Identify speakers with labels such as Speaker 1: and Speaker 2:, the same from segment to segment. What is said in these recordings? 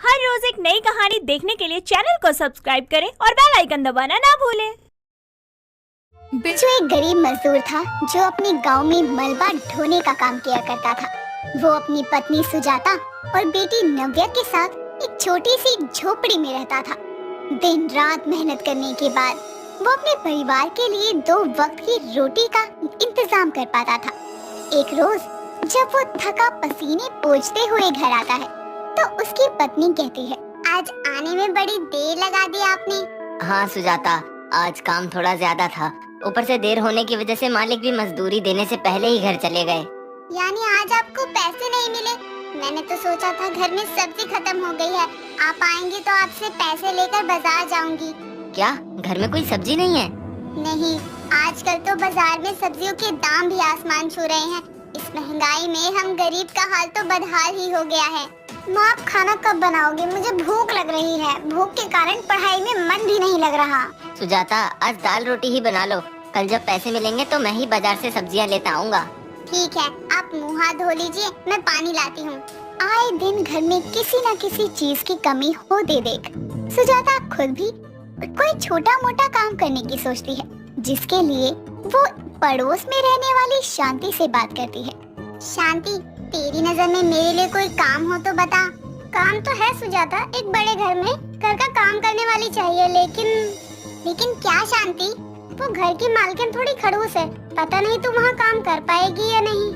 Speaker 1: हर रोज एक नई कहानी देखने के लिए चैनल को सब्सक्राइब करें और बेल आइकन दबाना ना भूलें।
Speaker 2: बिरजू एक गरीब मजदूर था जो अपने गांव में मलबा ढोने का काम किया करता था। वो अपनी पत्नी सुजाता और बेटी नव्या के साथ एक छोटी सी झोपड़ी में रहता था। दिन रात मेहनत करने के बाद वो अपने परिवार के लिए 2 वक्त की रोटी का इंतजाम कर पाता था। एक रोज जब वो थका पसीने पोंछते हुए घर आता है तो उसकी पत्नी कहती है, आज आने में बड़ी देर लगा दी आपने।
Speaker 3: हाँ सुजाता, आज काम थोड़ा ज्यादा था। ऊपर से देर होने की वजह से मालिक भी मजदूरी देने से पहले ही घर चले गए।
Speaker 2: यानी आज आपको पैसे नहीं मिले? मैंने तो सोचा था घर में सब्जी खत्म हो गई है, आप आएंगे तो आपसे पैसे लेकर बाजार जाऊंगी।
Speaker 3: क्या घर में कोई सब्जी नहीं है?
Speaker 2: नहीं, आजकल तो बाजार में सब्जियों के दाम भी आसमान छू रहे हैं। इस महंगाई में हम गरीब का हाल तो बदहाल ही हो गया है। माँ, आप खाना कब बनाओगे? मुझे भूख लग रही है। भूख के कारण पढ़ाई में मन भी नहीं लग रहा।
Speaker 3: सुजाता, आज दाल रोटी ही बना लो। कल जब पैसे मिलेंगे तो मैं ही बाजार से सब्जियां लेता आऊँगा।
Speaker 2: ठीक है, आप मुँह हाथ धो लीजिए, मैं पानी लाती हूँ। आए दिन घर में किसी न किसी चीज की कमी हो दे देख सुजाता खुद भी कोई छोटा मोटा काम करने की सोचती है, जिसके लिए वो पड़ोस में रहने वाली शांति से बात करती है। शांति, तेरी नजर में मेरे लिए कोई काम हो तो बता। काम तो है सुजाता, एक बड़े घर में घर का काम करने वाली चाहिए, लेकिन क्या शांति? वो घर की मालकिन थोड़ी खड़ूस है, पता नहीं तू वहाँ काम कर पाएगी या नहीं।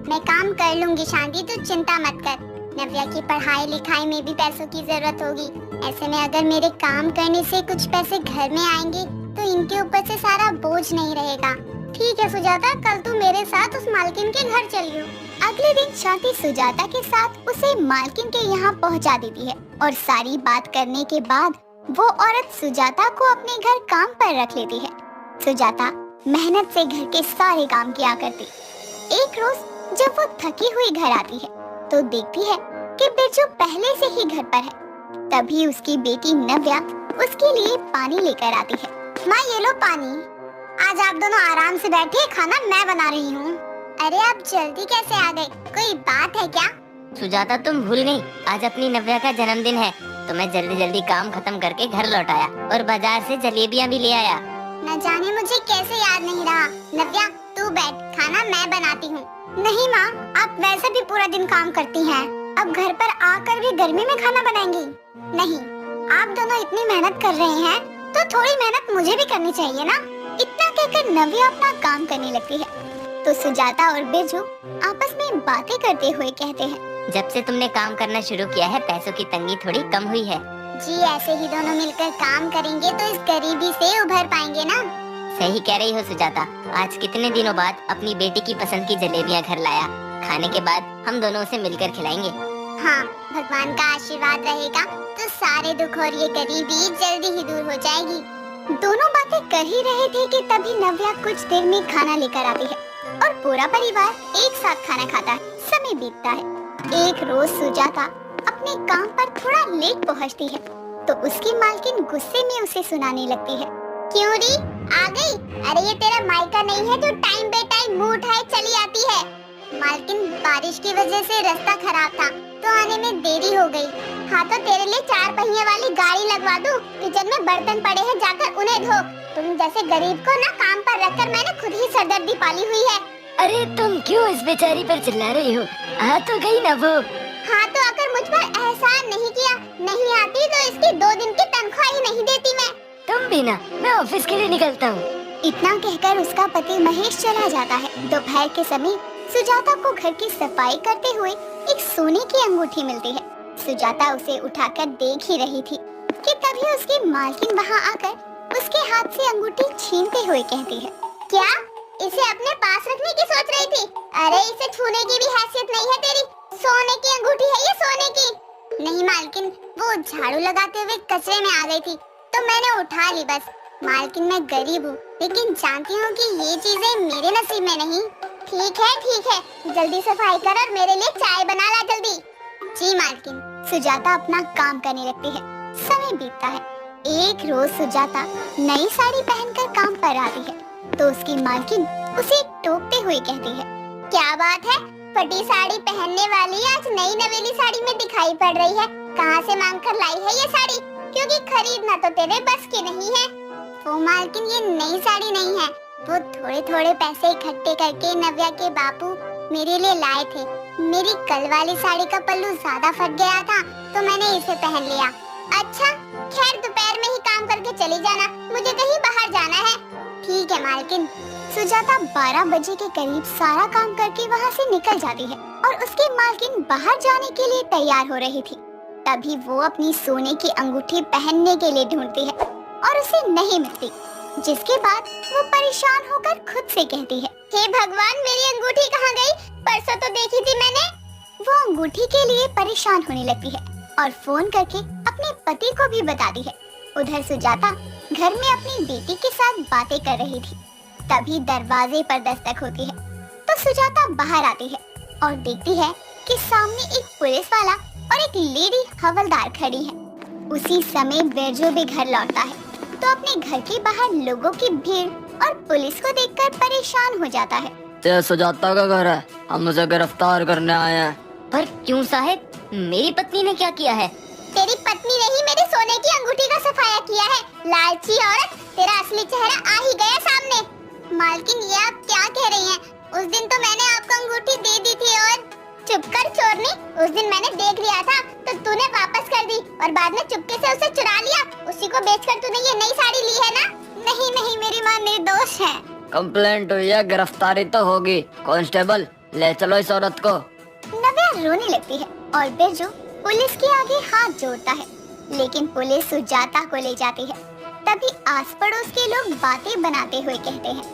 Speaker 2: मैं काम कर लूंगी शांति, तू चिंता मत कर। नव्या की पढ़ाई लिखाई में भी पैसों की जरूरत होगी। ऐसे में अगर मेरे काम करने से कुछ पैसे घर में आएंगे तो इनके ऊपर से सारा बोझ नहीं रहेगा। ठीक है सुजाता, कल तू मेरे साथ उस मालकिन के घर चलियो। अगले दिन शांति सुजाता के साथ उसे मालकिन के यहाँ पहुँचा देती है और सारी बात करने के बाद वो औरत सुजाता को अपने घर काम पर रख लेती है। सुजाता मेहनत से घर के सारे काम किया करती। एक रोज जब वो थकी हुई घर आती है तो देखती है कि बिरजू पहले से ही घर पर है। तभी उसकी बेटी नव्या उसके लिए पानी लेकर आती है। माँ, ये लो पानी। आज आप दोनों आराम से बैठिए, खाना मैं बना रही हूँ। अरे आप जल्दी कैसे आ गए? कोई बात है क्या?
Speaker 3: सुजाता, तुम भूल गई, आज अपनी नव्या का जन्मदिन है तो मैं जल्दी जल्दी काम खत्म करके घर लौट आया और बाजार से जलेबियाँ भी ले आया।
Speaker 2: न जाने मुझे कैसे याद नहीं रहा। नव्या, तू बैठ, खाना मैं बनाती हूँ। नहीं माँ, आप वैसे भी पूरा दिन काम करती हैं। अब घर पर आकर भी गर्मी में खाना बनाएंगी? नहीं, आप दोनों इतनी मेहनत कर रहे हैं तो थोड़ी मेहनत मुझे भी करनी चाहिए ना। इतना कहकर नव्या अपना काम करने लगती है तो सुजाता और बिरजू आपस में बातें करते हुए कहते हैं,
Speaker 3: जब से तुमने काम करना शुरू किया है पैसों की तंगी थोड़ी कम हुई है।
Speaker 2: जी, ऐसे ही दोनों मिलकर काम करेंगे तो इस गरीबी से उभर पाएंगे ना।
Speaker 3: सही कह रही हो सुजाता, आज कितने दिनों बाद अपनी बेटी की पसंद की जलेबियाँ घर लाया। खाने के बाद हम दोनों उसे मिलकर खिलाएंगे।
Speaker 2: हाँ, भगवान का आशीर्वाद रहेगा तो सारे दुख और ये गरीबी जल्दी ही दूर हो जाएगी। दोनों बातें कर ही रहे थे कि तभी नव्या कुछ देर में खाना लेकर आती है और पूरा परिवार एक साथ खाना खाता है। समय बीतता है। एक रोज सुजाता अपने काम पर थोड़ा लेट पहुंचती है तो उसकी मालकिन गुस्से में उसे सुनाने लगती है, क्यों री आ गई? अरे ये तेरा मायका नहीं है जो टाइम बे टाइम मुंह उठाए चली आती है। मालकिन, बारिश की वजह से रास्ता खराब था तो आने में देरी हो गई। हाँ तो तेरे लिए 4 पहिए वाली गाड़ी लगवा दूं? किचन में बर्तन पड़े हैं, जाकर उन्हें धो। तुम जैसे गरीब को ना काम पर रखकर मैंने खुद ही सरदर्दी पाली हुई है।
Speaker 3: अरे तुम क्यों इस बेचारी पर चिल्ला रही हो? आ तो गई ना वो।
Speaker 2: हाँ तो अगर मुझ पर एहसान नहीं किया, नहीं आती तो इसकी 2 दिन की तनख्वाह ही नहीं देती मैं।
Speaker 3: तुम भी ना, मैं ऑफिस के लिए निकलता हूँ।
Speaker 2: इतना कहकर उसका पति महेश चला जाता है। दोपहर के समय सुजाता को घर की सफाई करते हुए एक सोने की अंगूठी मिलती है। सुजाता उसे उठाकर देख ही रही थी कि तभी उसकी मालकिन वहाँ आकर उसके हाथ से अंगूठी छीनते हुए कहती है, क्या इसे अपने पास रखने की सोच रही थी? अरे इसे छूने की भी हैसियत नहीं है तेरी। सोने की अंगूठी है ये, सोने की। नहीं मालकिन, वो झाड़ू लगाते हुए कचरे में आ गई थी तो मैंने उठा ली बस। मालकिन, मैं गरीब हूँ लेकिन जानती हूँ कि ये चीजें मेरे नसीब में नहीं। ठीक है, जल्दी सफाई कर और मेरे लिए चाय बना ला जल्दी। जी मालकिन। सुजाता अपना काम करने लगती है। समय बीतता है। एक रोज सुजाता नई साड़ी पहनकर काम पर आती है तो उसकी मालकिन उसे टोकते हुए कहती है, क्या बात है, फटी साड़ी पहनने वाली आज नई नवेली साड़ी में दिखाई पड़ रही है। कहाँ से मांग कर लाई है ये साड़ी? क्योंकि खरीदना तो तेरे बस की नहीं है। वो मालकिन, ये नई साड़ी नहीं है। वो थोड़े थोड़े पैसे इकट्ठे करके नव्या के बापू मेरे लिए लाए थे। मेरी कल वाली साड़ी का पल्लू ज्यादा फट गया था तो मैंने इसे पहन लिया। अच्छा, खैर दोपहर में ही काम करके चली जाना, मुझे कहीं बाहर जाना है। ठीक है मालकिन। सुजाता 12 बजे के करीब सारा काम करके वहाँ से निकल जाती है और उसकी मालकिन बाहर जाने के लिए तैयार हो रही थी। तभी वो अपनी सोने की अंगूठी पहनने के लिए ढूंढती है और उसे नहीं मिलती, जिसके बाद वो परेशान होकर खुद से कहती है, हे भगवान, मेरी अंगूठी कहाँ गई? परसों तो देखी थी मैंने। वो अंगूठी के लिए परेशान होने लगती है और फोन करके अपने पति को भी बताती है। उधर सुजाता घर में अपनी बेटी के साथ बातें कर रही थी। तभी दरवाजे पर दस्तक होती है तो सुजाता बाहर आती है और देखती है कि सामने एक पुलिस वाला और एक लेडी हवलदार खड़ी है। उसी समय बिरजू भी घर लौटता है तो अपने घर के बाहर लोगों की भीड़ और पुलिस को देखकर परेशान हो जाता है।
Speaker 4: ये सुजाता का घर है, हम उसे गिरफ्तार करने आए हैं।
Speaker 3: पर क्यों साहब, मेरी पत्नी ने क्या किया है?
Speaker 2: तेरी पत्नी ने ही मेरे सोने की अंगूठी का सफाया किया है। लालची औरत, तेरा असली चेहरा आ ही गया सामने। मालकिन, ये आप क्या कह रही हैं? उस दिन तो मैंने आपको अंगूठी दे दी थी और चुप कर चोरनी, उस दिन मैंने देख लिया था तो तूने वापस कर दी और बाद में चुपके से उसे चुरा लिया। उसी को बेचकर तूने ये नई साड़ी ली है ना? नहीं नहीं, मेरी माँ निर्दोष है।
Speaker 4: कंप्लेंट हुई है, गिरफ्तारी तो होगी। कांस्टेबल, ले चलो इस औरत को।
Speaker 2: नव्या रोने लगती है और बिरजू पुलिस के आगे हाथ जोड़ता है, लेकिन पुलिस सुजाता को ले जाती है। तभी आस पड़ोस के लोग बातें बनाते हुए कहते हैं,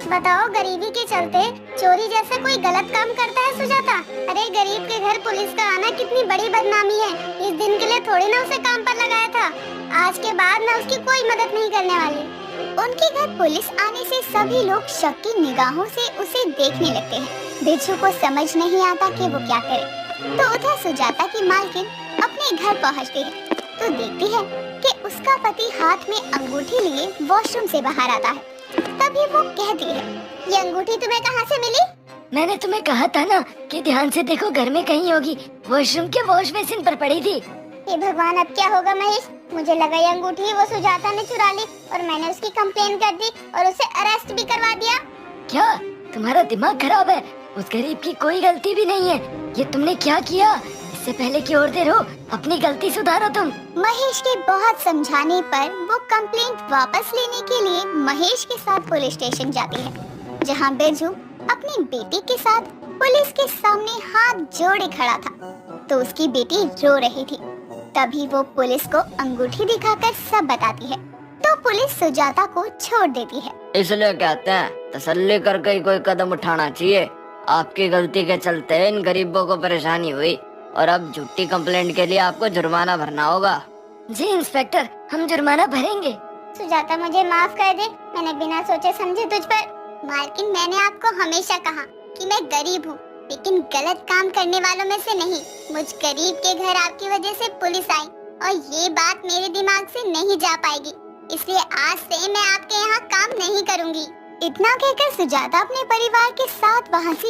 Speaker 2: बताओ, गरीबी के चलते चोरी जैसा कोई गलत काम करता है सुजाता? अरे गरीब के घर पुलिस का आना कितनी बड़ी बदनामी है। इस दिन के लिए थोड़ी ना उसे काम पर लगाया था। आज के बाद मैं उसकी कोई मदद नहीं करने वाली। उनके घर पुलिस आने से सभी लोग शक की निगाहों से उसे देखने लगते हैं। बिरजू को समझ नहीं आता कि वो क्या करे। तो उधर सुजाता की मालकिन अपने घर पहुंचती है तो देखती है कि उसका पति हाथ में अंगूठी लिए वॉशरूम से बाहर आता है। तभी वो कहती है, ये अंगूठी तुम्हें कहाँ से मिली?
Speaker 3: मैंने तुम्हें कहा था ना कि ध्यान से देखो, घर में कहीं होगी। वॉशरूम के वॉश बेसिन पर पड़ी थी।
Speaker 2: हे भगवान, अब क्या होगा महेश? मुझे लगा ये अंगूठी वो सुजाता ने चुरा ली और मैंने उसकी कंप्लेन कर दी और उसे अरेस्ट भी करवा दिया।
Speaker 3: क्या तुम्हारा दिमाग खराब है? उस गरीब की कोई गलती भी नहीं है। ये तुमने क्या किया? इससे पहले की और देर हो, अपनी गलती सुधारो तुम।
Speaker 2: महेश के बहुत समझाने पर वो कंप्लेंट वापस लेने के लिए महेश के साथ पुलिस स्टेशन जाती है, जहां बिरजू अपनी बेटी के साथ पुलिस के सामने हाथ जोड़े खड़ा था तो उसकी बेटी रो रही थी। तभी वो पुलिस को अंगूठी दिखाकर सब बताती है तो पुलिस सुजाता को छोड़ देती है।
Speaker 4: इसलिए कहते हैं, तसल्ली करके ही कोई कदम उठाना चाहिए। आपकी गलती के चलते इन गरीबों को परेशानी हुई और अब झूठी कंप्लेंट के लिए आपको जुर्माना भरना होगा।
Speaker 3: जी इंस्पेक्टर, हम जुर्माना भरेंगे।
Speaker 2: सुजाता, मुझे माफ कर दे, मैंने बिना सोचे समझे तुझ पर। मालकिन, मैंने आपको हमेशा कहा कि मैं गरीब हूँ, लेकिन गलत काम करने वालों में से नहीं। मुझ गरीब के घर आपकी वजह से पुलिस आई और ये बात मेरे दिमाग से नहीं जा पाएगी, इसलिए आज से मैं आपके यहाँ काम नहीं करूँगी। इतना कहकर सुजाता अपने परिवार के साथ वहाँ से